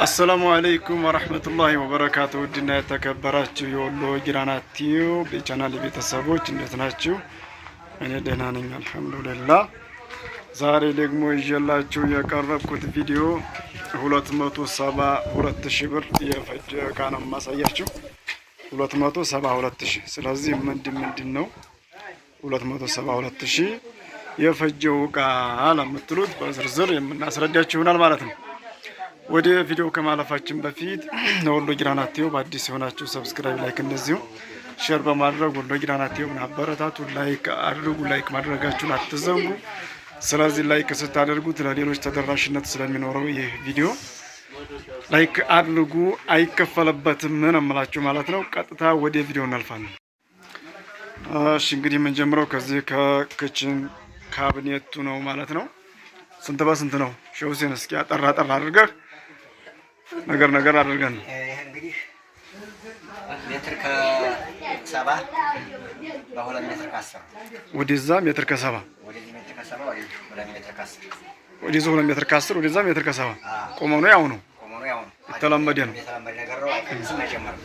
አሰላሙ አለይኩም ወራህመቱላሂ ወበረካቱ። ውድና የተከበራችሁ የወሎ ጊራና ቲዩብ የቻናል ቤተሰቦች እንዴት ናችሁ? እኔ ደህና ነኝ አልሐምዱሊላህ። ዛሬ ደግሞ ይዤላችሁ የቀረብኩት ቪዲዮ 272,000 ብር የፈጀ እቃ ነው የማሳያችሁ። 272,000። ስለዚህ ምንድን ነው 272,000 የፈጀው እቃ ለምትሉት በዝርዝር የምናስረዳችሁ ይሆናል ማለት ነው። ወደ ቪዲዮ ከማለፋችን በፊት ወሎ ጊራና ቲዩብ አዲስ የሆናችሁ ሰብስክራይብ፣ ላይክ እንደዚሁ ሼር በማድረግ ወሎ ጊራና ቲዩብን አበረታቱ። ላይክ አድርጉ፣ ላይክ ማድረጋችሁን አትዘንጉ። ስለዚህ ላይክ ስታደርጉት ለሌሎች ተደራሽነት ስለሚኖረው ይህ ቪዲዮ ላይክ አድርጉ፣ አይከፈልበትም ምን እምላችሁ ማለት ነው። ቀጥታ ወደ ቪዲዮ እናልፋለን። እሺ እንግዲህ የምንጀምረው ከዚህ ከኪችን ካቢኔቱ ነው ማለት ነው። ስንት በስንት ነው ሼህ ሁሴን? እስኪ አጠራ አድርገህ ነገር አድርገን ይሄ እንግዲህ ሜትር ከ70 በ2 ሜትር ከ10 ወደዛ ሜትር ከ70 ወደዚህ ሜትር ከ70 ወደዚህ 2 ሜትር ከ10 ወደዚህ 2 ሜትር ከ10 ወደዛ ሜትር ከ70 ቆመኑ ያው ነው የተለመደ ነው ነገር ነው። አይከንስም አይጨመርም።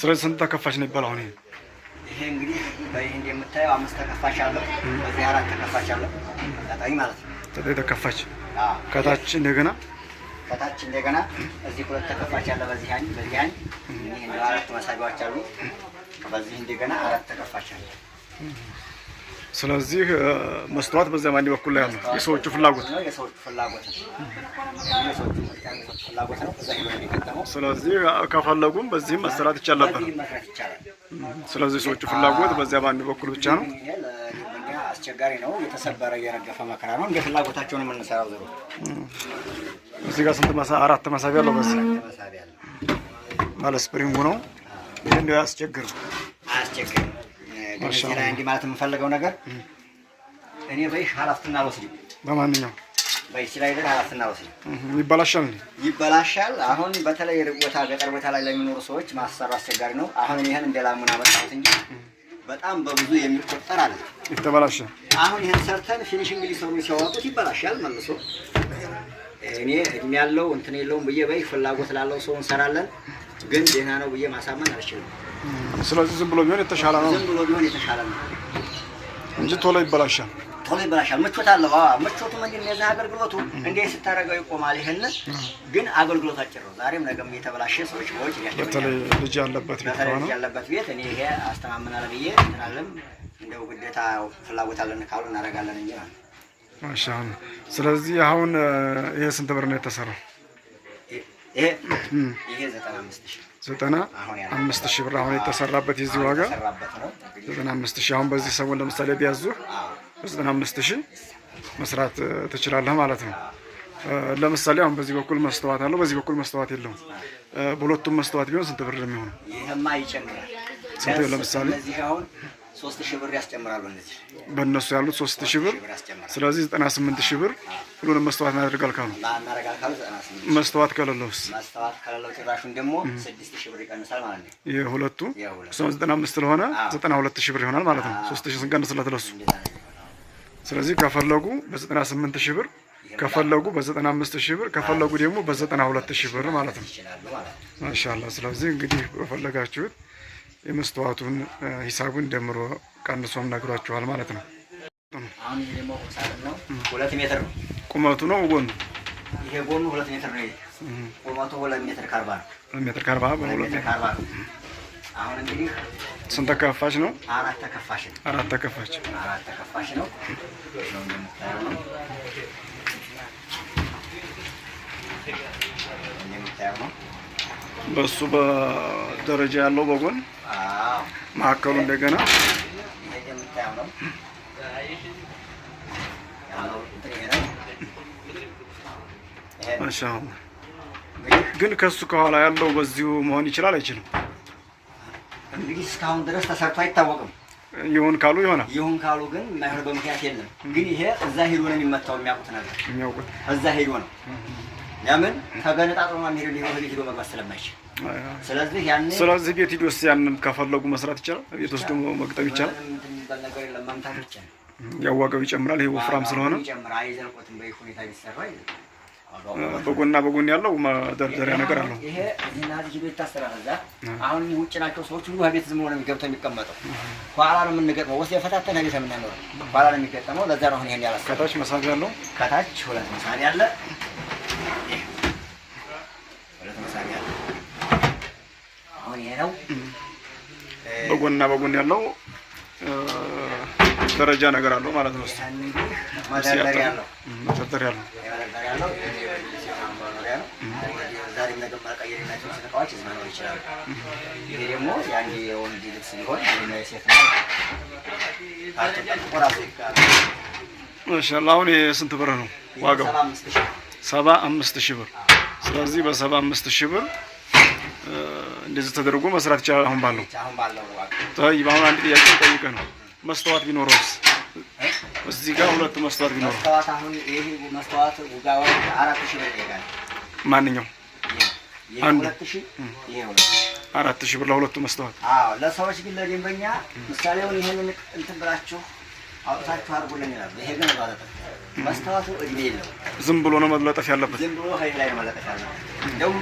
ስለዚህ ስንት ተከፋች ነው ይባላል? አሁን ይሄ እንግዲህ በይሄ እንደምታየው 5 ተከፋች አለ፣ በዚህ 4 ተከፋች አለ። ታጣኝ ማለት ነው። ተከፋች ከታች እንደገና እዚህ 2 ተከፋች አለ። በዚህ አኝ ይሄ 4 መሳቢያዎች አሉ። በዚህ እንደገና 4 ተከፋች አለ። ስለዚህ መስተዋት በዚያ ማንዲ በኩል ላይ ያለው የሰዎቹ ፍላጎት ነው። እዛ ሄዶ የሚቀጥለው። ስለዚህ ከፈለጉም በዚህም መሰራት ይቻላል። ስለዚህ ሰዎቹ ፍላጎት በዚያ ባንዲ በኩል ብቻ ነው። አስቸጋሪ ነው። የተሰበረ የረገፈ መከራ ነው። እንደ ፍላጎታቸው ነው የምንሰራው። ዘሮ እዚህ ጋር ስንት 4 መሳቢያ አለው። በዚህ ማለት ስፕሪንጉ ነው። ይሄ እንደው አያስቸግርም። እዚህ ላይ እንዲህ ማለት የምፈልገው ነገር እኔ በይሽ ኃላፊነት አልወስድም። በማንኛውም በይሽ ላይ ግን ኃላፊነት አልወስድም። ይበላሻል። አሁን በተለይ ሩቅ ቦታ ገጠር ቦታ ላይ ለሚኖሩ ሰዎች ማሰሩ አስቸጋሪ ነው። አሁን ይሄን እንደ ላሙና መጣሁት እንጂ በጣም በብዙ የሚቆጠር አለ ይተበላሽ። አሁን ይሄን ሰርተን ፊኒሺንግ ሊሰሩ ሲያወጡት ይበላሻል መልሶ። እኔ እድሜ ያለው እንትን የለውም ብዬ በይ ፍላጎት ላለው ሰው እንሰራለን፣ ግን ደህና ነው ብዬ ማሳመን አልችልም። ስለዚህ ዝም ብሎ ቢሆን የተሻለ ነው እንጂ ቶሎ ይበላሻል። ምቾት አለው። ምቾቱ ምንድን ነው? የዚህ አገልግሎቱ እንዴ ስታረጋው ይቆማል። ይሄን ግን አገልግሎት አጭር ነው። ዛሬም ነገም የተበላሸ ሰዎች ወጭ ያቸው በተለይ ልጅ ያለበት ቤት እኔ ይሄ አስተማምናለሁ ብዬ እንላለን። እንደው ግዴታ ፍላጎት አለን ካሉ እናረጋለን እንጂ ማለት ማሻአላህ። ስለዚህ አሁን ይሄ ስንት ብር ነው የተሰራው? ይሄ 95,000 ብር አሁን የተሰራበት የዚህ ዋጋ 95,000። አሁን በዚህ ሰሞን ለምሳሌ ቢያዙ 95,000 መስራት ትችላለህ ማለት ነው። ለምሳሌ አሁን በዚህ በኩል መስተዋት አለው፣ በዚህ በኩል መስተዋት የለውም። በሁለቱም መስተዋት ቢሆን ስንት ብር ነው የሚሆነው? ይሄማ ይጨምራል። ስንት ለምሳሌ እዚህ አሁን 3,000 ብር ያስጨምራሉ። እነዚህ በእነሱ ያሉት 3,000 ብር። ስለዚህ 98,000 ብር ሁሉንም መስተዋት እናደርጋል ካሉ መስተዋት ከሌለውስ? መስተዋት ከሌለው ጭራሹን ደግሞ 6,000 ብር ይቀንሳል ማለት ነው። የሁለቱ 95 ስለሆነ 92,000 ብር ይሆናል ማለት ነው። 3,000 ስንቀንስለት ለሱ። ስለዚህ ከፈለጉ በ98,000 ብር፣ ከፈለጉ በ95,000 ብር፣ ከፈለጉ ደግሞ በ92,000 ብር ማለት ነው። ማሻአላህ። ስለዚህ እንግዲህ በፈለጋችሁት የመስተዋቱን ሂሳቡን ደምሮ ቀንሶም ነግሯችኋል ማለት ነው። አሁን ይሄ ደግሞ ነው 2 ሜትር ነው ቁመቱ ነው ጎኑ። ይሄ ጎኑ 2 ሜትር ነው። ቁመቱ 2 ሜትር ከ40 ነው። 2 ሜትር ከ40 በ2 ሜትር ከ40 ነው። አሁን እንግዲህ ስንት ተከፋች ነው? 4 ተከፋች ነው። 4 ተከፋች ነው። ነው እንደምታየው ነው። በሱ በደረጃ ያለው በጎን ማዕከሉ እንደገና ነው። ማሻአላህ። ግን ከሱ ከኋላ ያለው በዚሁ መሆን ይችላል አይችልም? እንግዲህ እስካሁን ድረስ ተሰርቶ አይታወቅም። ይሁን ካሉ ይሆናል፣ ይሁን ካሉ ግን የማይሆን በምክንያት የለም። ግን ይሄ እዛ ሄዶ ነው የሚመታው። የሚያውቁት ነገር እዛ ሄዶ ነው። ለምን ተገነጣጥሎ ነው ሄዶ መግባት ስለማይችል። ስለዚህ ቤት ሂዶስ ያንን ከፈለጉ መስራት ይችላል። ቤት ውስጥ ደግሞ መግጠም ይችላል። መምታት ብቻ ያዋጋው ይጨምራል። ይሄ ወፍራም ስለሆነ ይጨምራል። አይዘልቆትም። በይሁኔታ ቢሰራ በጎንና በጎን ያለው መደርደሪያ ነገር አለው። ይሄ እና ልጅ ቤት ታስተራዛ አሁን ውጭ ናቸው ሰዎች ሁሉ ቤት ዝም ብሎ ነው የሚገብተው የሚቀመጠው። ኋላ ነው የምንገጥመው ወስደ ፈታተና ቤት የምናኖረው ኋላ ነው የሚገጠመው። ለዛ ነው አሁን ይሄን ያላሰ ከታች መሳቢያ አለው። ከታች ሁለት መሳቢያ አለ። ሁለት መሳቢያ አለ። አሁን ይሄ ነው በጎንና በጎን ያለው ደረጃ ነገር አለው ማለት ነው። መደርደሪያ አለው። መደርደሪያ አለው። ዛሬ ነገር ማቀየሪናቸው ስለቃዎች ማኖር ይችላል። ይሄ ደግሞ ያንዲ የወንድ ልብስ ሊሆን የሴት ነው። ማሻአላህ አሁን ስንት ብር ነው ዋጋው? 75,000 ብር። ስለዚህ በ75,000 ብር እንደዚህ ተደርጎ መስራት ይችላል። አሁን ባለው አሁን አንድ ጥያቄ ጠይቀህ ነው መስተዋት ቢኖረውስ? እዚህ ጋር ሁለት መስተዋት ቢኖረው መስተዋት አሁን ይሄ መስተዋት ጋር 4,000 ብር ይገኛል። ማንኛው አንዱ 4,000 ብር ለሁለቱ መስተዋት። አዎ ለሰዎች ግን ለደንበኛ ምሳሌውን ይሄንን እንትን ብላችሁ አውጣችሁ አድርጉልን ይላል። ይሄ ግን ማለት መስተዋቱ እድሜ የለው ዝም ብሎ ነው መለጠፍ ያለበት። ዝም ብሎ ኃይል ላይ ነው መለጠፍ ያለበት። እንደውም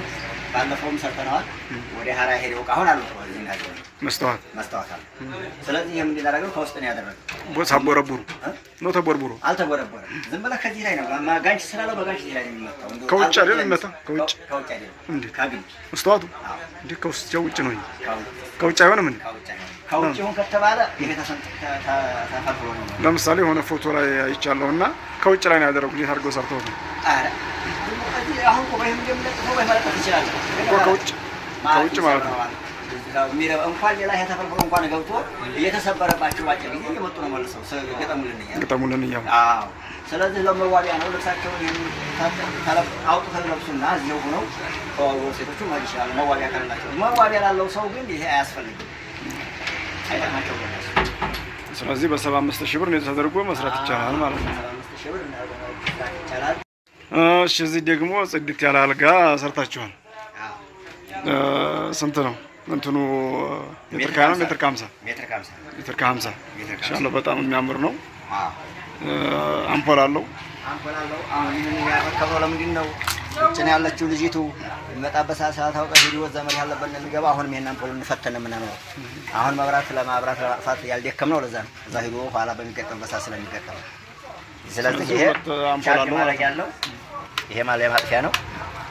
ባለፈውም ሰርተናል። ወደ ሀራ ሄደው አሁን አሉ መስተዋት አለ። ስለዚህ ይሄ ምን ይላል ከውስጥ ነው ያደረገው። ሳቦረቡሩ ነው ተቦርቡሩ አልተቦረቦረም። ዝም ብለህ ከዚህ ላይ ነው ጋንች ስላለው በጋንች ላይ ነው የሚመጣው። ከውጭ አይደል የሚመጣው? ከውጭ አይደል እንዴ? ከግንጭ መስተዋቱ እንዴ? ከውስጥ ውጭ ነው እንጂ ከውጭ አይሆንም እንዴ? ከውጭ ሆን ከተባለ ይሄ ተፈልፍሎ ነው። ለምሳሌ የሆነ ፎቶ ላይ አይቻለሁና ከውጭ ላይ ነው ያደረጉት። እንዴት አድርገው ሰርተውት ነው? አረ አሁን ቆይም እንደምለጥፈው ባይመለጥ ይችላል። ከውጭ ማለት ነው እንኳን ሌላ ተፈልፍሎ እንኳን ገብቶ እየተሰበረባቸው ባጭ ጊዜ እየመጡ ነው መልሰው ገጠሙልን እያሉ። አዎ ስለዚህ ለመዋቢያ ነው። ልብሳቸውን አውጥተው ለብሱና እዚያው ሆነው ተዋውሮ ሴቶቹ ማለት ይችላሉ። መዋቢያ ካላቸው መዋቢያ ላለው ሰው ግን ይሄ አያስፈልግም፣ አይጠቅማቸውም። ስለዚህ በ75,000 ብር ነው ተደርጎ መስራት ይቻላል ማለት ነው። 75,000 ብር ይቻላል። እሺ እዚህ ደግሞ ጽድት ያለ አልጋ ሰርታችኋል። ስንት ነው እንትኑ? ሜትር ከ50 ሜትር ከ50 ኢንሻአላህ በጣም የሚያምር ነው። አምፖል አለው። አሁን ይሄን ያረከበው ለምንድን ነው? እጭን ያለችው ልጅቱ የሚመጣበት ሰዓት አውቀ ቪዲዮ ዘመድ ያለበት ነው የሚገባ። አሁን ይሄን አምፖል እንፈተነ ምን ነው አሁን መብራት ለማጥፋት ያልደከም ነው። ለዛ ነው እዛ ሄዶ ኋላ በሚገጠምበት ሰዓት ስለሚገጠም። ስለዚህ ይሄ አምፖል አለው ማለት ያለው ይሄ ማለት ማጥፊያ ነው።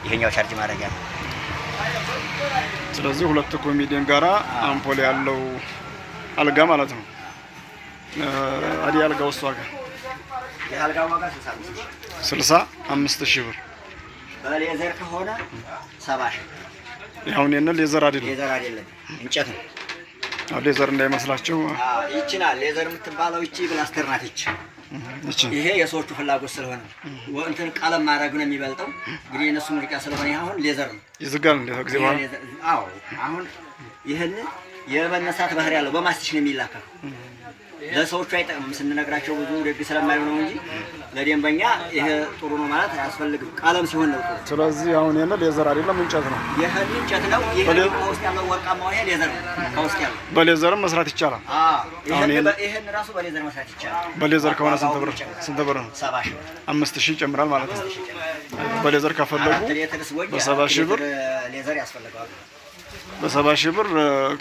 ይሄኛው ቻርጅ ማድረጊያ ነው። ስለዚህ ሁለት ኮሜዲያን ጋራ አምፖል ያለው አልጋ ማለት ነው። አዲ አልጋው ዋጋ የአልጋው ዋጋ 65,000 ብር። በሌዘር ከሆነ 70,000። ያው የነ ሌዘር አይደለም እንጨት ነው። ሌዘር እንዳይመስላችሁ። ይችላል ሌዘር የምትባለው ይቺ ብላስተር ናት። ይሄ የሰዎቹ ፍላጎት ስለሆነ እንትን ቀለም ማድረግ ነው የሚበልጠው። እንግዲህ የነሱ ምርጫ ስለሆነ አሁን ሌዘር ነው ይዝጋል እንደ ጊዜ በኋላ። አዎ አሁን ይሄን የመነሳት ባህሪ ያለው በማስቲሽ ነው የሚላከው። ለሰዎቹ አይጠቅምም ስንነግራቸው ብዙ ደግ ስለማይሉ ነው እንጂ ለደንበኛ ይሄ ጥሩ ነው ማለት አያስፈልግም። ቀለም ሲሆን ነው ጥሩ። ስለዚህ አሁን የነ ሌዘር አይደለም እንጨት ነው። ይሄ እንጨት ነው። ይሄ ከውስጥ ያለው ወርቃማው ይሄ ሌዘር ነው። ከውስጥ ያለው በሌዘርም መስራት ይቻላል። ይሄን ራሱ በሌዘር መስራት ይቻላል። በሌዘር ከሆነ ስንት ብር ነው? 70,000 ብር። 5,000 ይጨምራል ማለት ነው። በሌዘር ከፈለጉ በ70,000 ብር ሌዘር ያስፈልጋል። በ70,000 ብር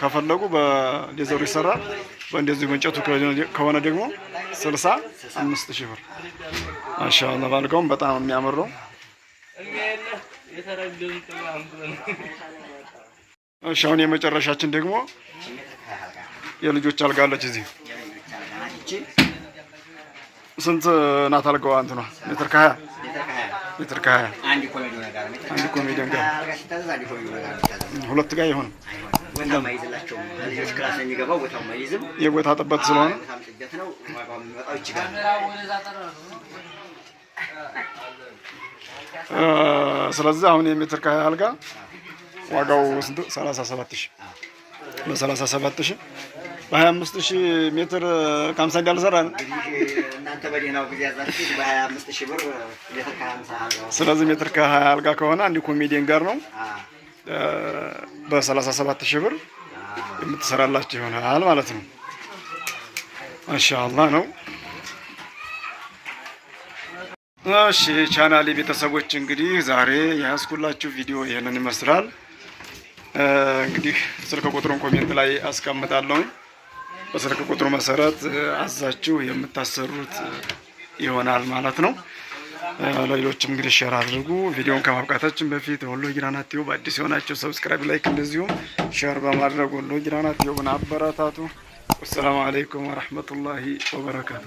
ከፈለጉ በሌዘሩ ይሰራል። በእንደዚህ እንጨቱ ከሆነ ደግሞ 65,000 ብር። ማሻአላህ ባልጋውም በጣም የሚያምር ነው። እሺ አሁን የመጨረሻችን ደግሞ የልጆች አልጋ አለች እዚህ። ስንት ናት አልጋዋ? እንትኗ ሜትር ከ20 አንድ ኮሜዲያን ጋር ሁለት ጋር ይሆን የቦታ ጥበት ስለሆነ ስለዚህ አሁን የሜትር ከ20 አልጋ ዋጋው ስንት? 37,000 በ37,000 በ25,000 ሜትር ከ50 እንዳልሰራን እናንተ በደህናው ጊዜ ያዛችሁት በ25,000 ብር ሜትር ከ50። ስለዚህ ሜትር ከ20 አልጋ ከሆነ አንድ ኮሜዲያን ጋር ነው በ37,000 ብር የምትሰራላችሁ ይሆናል ማለት ነው። ማሻአላህ ነው። እሺ ቻናሌ ቤተሰቦች እንግዲህ ዛሬ ያስኩላችሁ ቪዲዮ ይሄንን ይመስላል። እንግዲህ ስልክ ቁጥሩን ኮሜንት ላይ አስቀምጣለሁ። በስልክ ቁጥሩ መሰረት አዛችሁ የምታሰሩት ይሆናል ማለት ነው። ለሌሎችም እንግዲህ ሼር አድርጉ። ቪዲዮውን ከማብቃታችን በፊት ወሎ ጊራና ቲዩብ አዲስ የሆናችሁ ሰብስክራይብ፣ ላይክ እንደዚሁም ሼር በማድረግ ወሎ ጊራና ቲዩብን አበረታቱ። ወሰላሙ አለይኩም ወራህመቱላሂ ወበረካቱ።